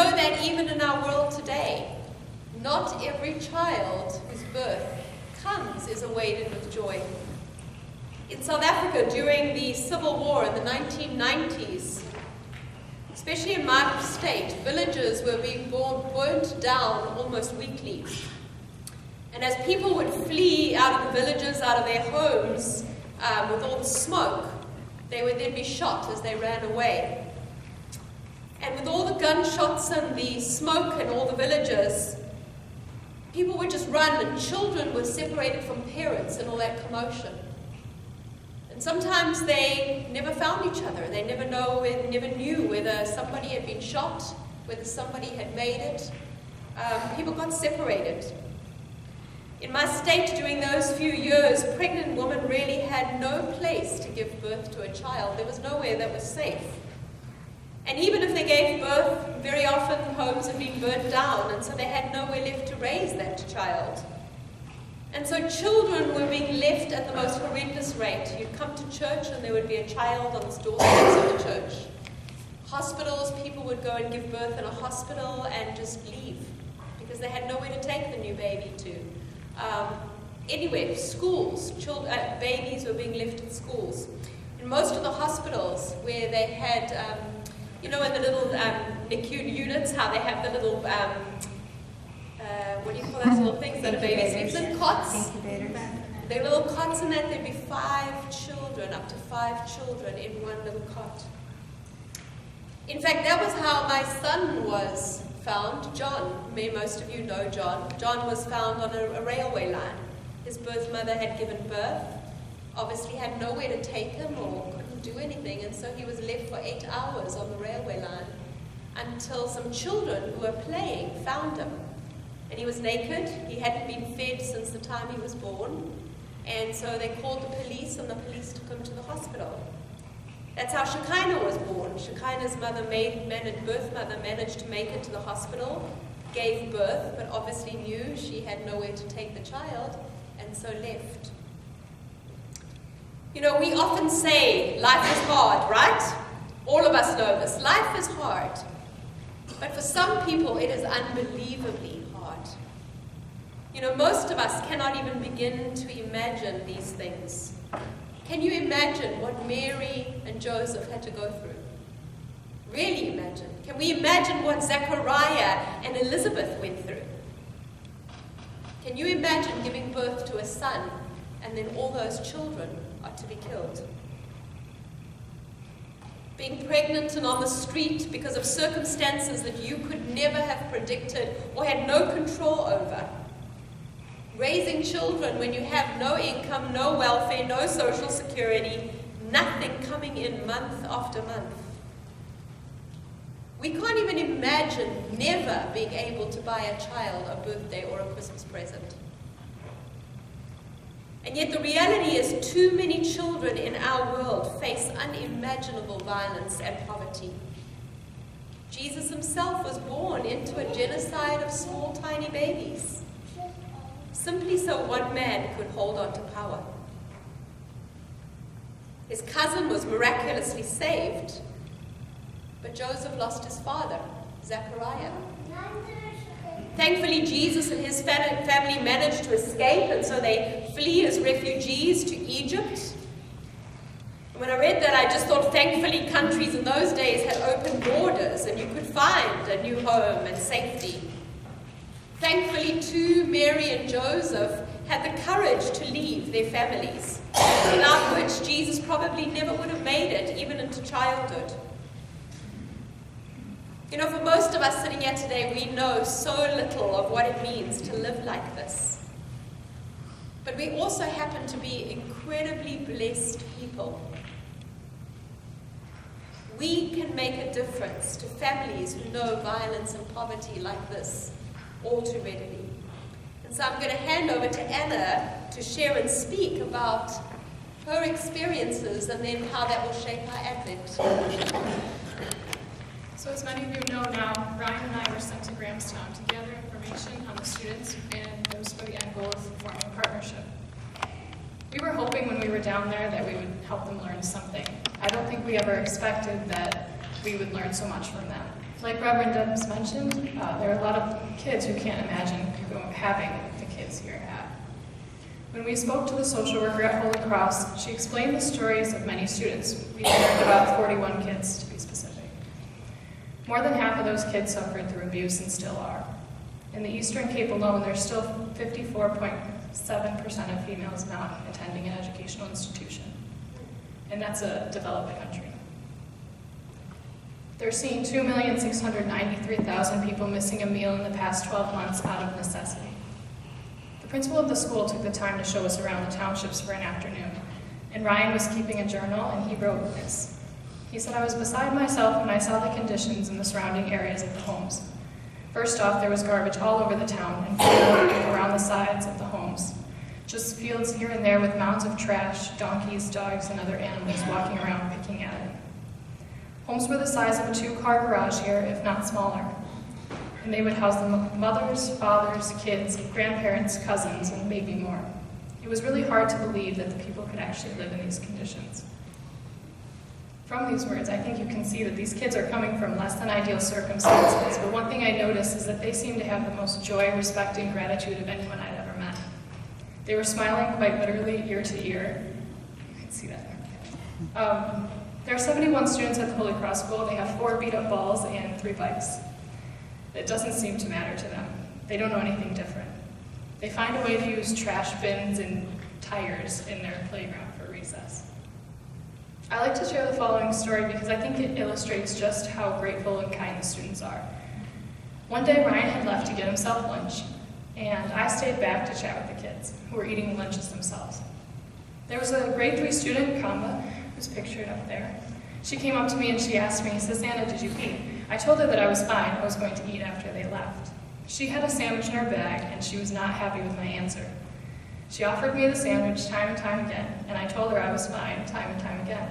know that even in our world today, not every child whose birth comes is awaited with joy. In South Africa, during the Civil War in the 1990s, especially in my state, villages were being burnt down almost weekly. And as people would flee out of the villages, out of their homes, with all the smoke, they would then be shot as they ran away. And with all the gunshots and the smoke in all the villages, people would just run, and children were separated from parents in all that commotion. And sometimes they never found each other. They never knew whether somebody had been shot, whether somebody had made it. People got separated. In my state, during those few years, pregnant women really had no place to give birth to a child. There was nowhere that was safe. And even if they gave birth, very often homes had been burnt down, and so they had nowhere left to raise that child. And so children were being left at the most horrendous rate. You'd come to church and there would be a child on the doorsteps of the church. Hospitals, people would go and give birth in a hospital and just leave because they had nowhere to take the new baby to. Anyway, schools, babies were being left in schools. In most of the hospitals where they had, in the little NICU units, how they have the little, what do you call those little things that a baby sleeps in? Cots. They're little cots, and that there'd be 5 children, up to 5 children in one little cot. In fact, that was how my son was found. John, most of you know John. John was found on a railway line. His birth mother had given birth, obviously had nowhere to take him or couldn't do anything, and so he was left for 8 hours on the railway line until some children who were playing found him. And he was naked. He hadn't been fed since the time he was born, and so they called the police, and the police took him to the hospital. That's how Shekinah was born. Shekinah's birth mother managed to make it to the hospital, gave birth, but obviously knew she had nowhere to take the child, and so left. We often say life is hard, right? All of us know this. Life is hard. But for some people, it is unbelievably hard. Most of us cannot even begin to imagine these things. Can you imagine what Mary and Joseph had to go through? Really imagine. Can we imagine what Zechariah and Elizabeth went through? Can you imagine giving birth to a son and then all those children are to be killed? Being pregnant and on the street because of circumstances that you could never have predicted or had no control over. Raising children when you have no income, no welfare, no social security, nothing coming in month after month. We can't even imagine never being able to buy a child a birthday or a Christmas present. And yet the reality is too many children in our world face unimaginable violence and poverty. Jesus himself was born into a genocide of small, tiny babies, simply so one man could hold on to power. His cousin was miraculously saved, but Joseph lost his father, Zechariah. Thankfully, Jesus and his family managed to escape, and so they flee as refugees to Egypt. And when I read that, I just thought, thankfully, countries in those days had open borders, and you could find a new home and safety. Thankfully, too, Mary and Joseph had the courage to leave their families, without which Jesus probably never would have made it, even into childhood. For most of us sitting here today, we know so little of what it means to live like this. But we also happen to be incredibly blessed people. We can make a difference to families who know violence and poverty like this all too readily. And so I'm going to hand over to Anna to share and speak about her experiences and then how that will shape our Advent. So as many of you know now, Ryan and I were sent to Grahamstown to gather information on the students, and it was for the end goal of forming a partnership. We were hoping when we were down there that we would help them learn something. I don't think we ever expected that we would learn so much from them. Like Reverend Debs mentioned, there are a lot of kids who can't imagine having the kids here at. When we spoke to the social worker at Holy Cross, she explained the stories of many students. We learned about 41 kids, to be specific. More than half of those kids suffered through abuse and still are. In the Eastern Cape alone, there's still 54.7% of females not attending an educational institution. And that's a developed country. They're seeing 2,693,000 people missing a meal in the past 12 months out of necessity. The principal of the school took the time to show us around the townships for an afternoon, and Ryan was keeping a journal, and he wrote this. He said, "I was beside myself when I saw the conditions in the surrounding areas of the homes. First off, there was garbage all over the town and around the sides of the homes. Just fields here and there with mounds of trash, donkeys, dogs, and other animals walking around picking at it. Homes were the size of a 2-car garage here, if not smaller. And they would house the mothers, fathers, kids, grandparents, cousins, and maybe more. It was really hard to believe that the people could actually live in these conditions." From these words, I think you can see that these kids are coming from less than ideal circumstances, but one thing I noticed is that they seem to have the most joy, respect, and gratitude of anyone I'd ever met. They were smiling quite literally ear to ear. You can see that there. There are 71 students at the Holy Cross School. They have 4 beat-up balls and 3 bikes. It doesn't seem to matter to them. They don't know anything different. They find a way to use trash bins and tires in their playground for recess. I like to share the following story because I think it illustrates just how grateful and kind the students are. One day, Ryan had left to get himself lunch, and I stayed back to chat with the kids, who were eating lunches themselves. There was a grade 3 student, Kamba, who's pictured up there. She came up to me and she asked me, "Susanna, did you eat?" I told her that I was fine, I was going to eat after they left. She had a sandwich in her bag, and she was not happy with my answer. She offered me the sandwich time and time again, and I told her I was fine time and time again.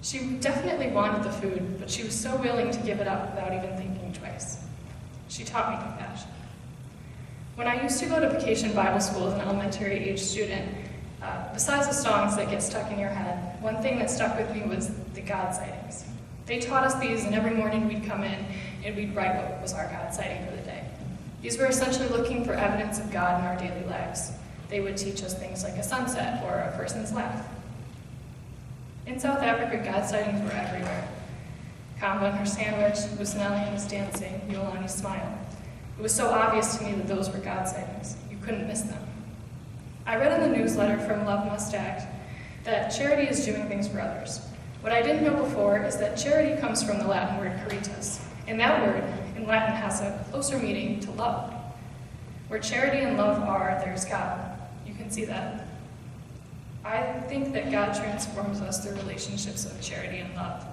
She definitely wanted the food, but she was so willing to give it up without even thinking twice. She taught me compassion. When I used to go to Vacation Bible School as an elementary-age student, besides the songs that get stuck in your head, one thing that stuck with me was the God sightings. They taught us these, and every morning we'd come in and we'd write what was our God sighting for the day. These were essentially looking for evidence of God in our daily lives. They would teach us things like a sunset or a person's laugh. In South Africa, God sightings were everywhere. Kamba and her sandwich, Lucinelli and his dancing, Yolani's smile. It was so obvious to me that those were God sightings. You couldn't miss them. I read in the newsletter from Love Must Act that charity is doing things for others. What I didn't know before is that charity comes from the Latin word caritas, and that word in Latin has a closer meaning to love. Where charity and love are, there's God. You can see that. I think that God transforms us through relationships of charity and love,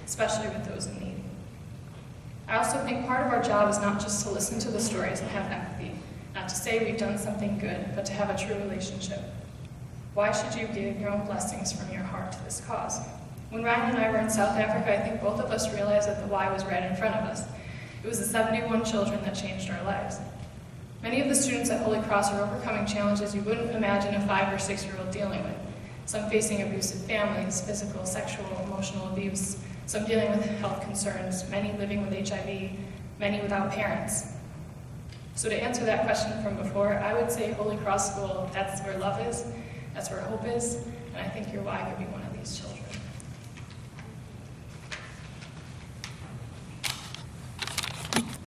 especially with those in need. I also think part of our job is not just to listen to the stories and have empathy, not to say we've done something good, but to have a true relationship. Why should you give your own blessings from your heart to this cause? When Ryan and I were in South Africa, I think both of us realized that the why was right in front of us. It was the 71 children that changed our lives. Many of the students at Holy Cross are overcoming challenges you wouldn't imagine a 5 or 6-year-old dealing with. Some facing abusive families, physical, sexual, emotional abuse, some dealing with health concerns, many living with HIV, many without parents. So to answer that question from before, I would say Holy Cross School, that's where love is, that's where hope is, and I think your why could be one of these children.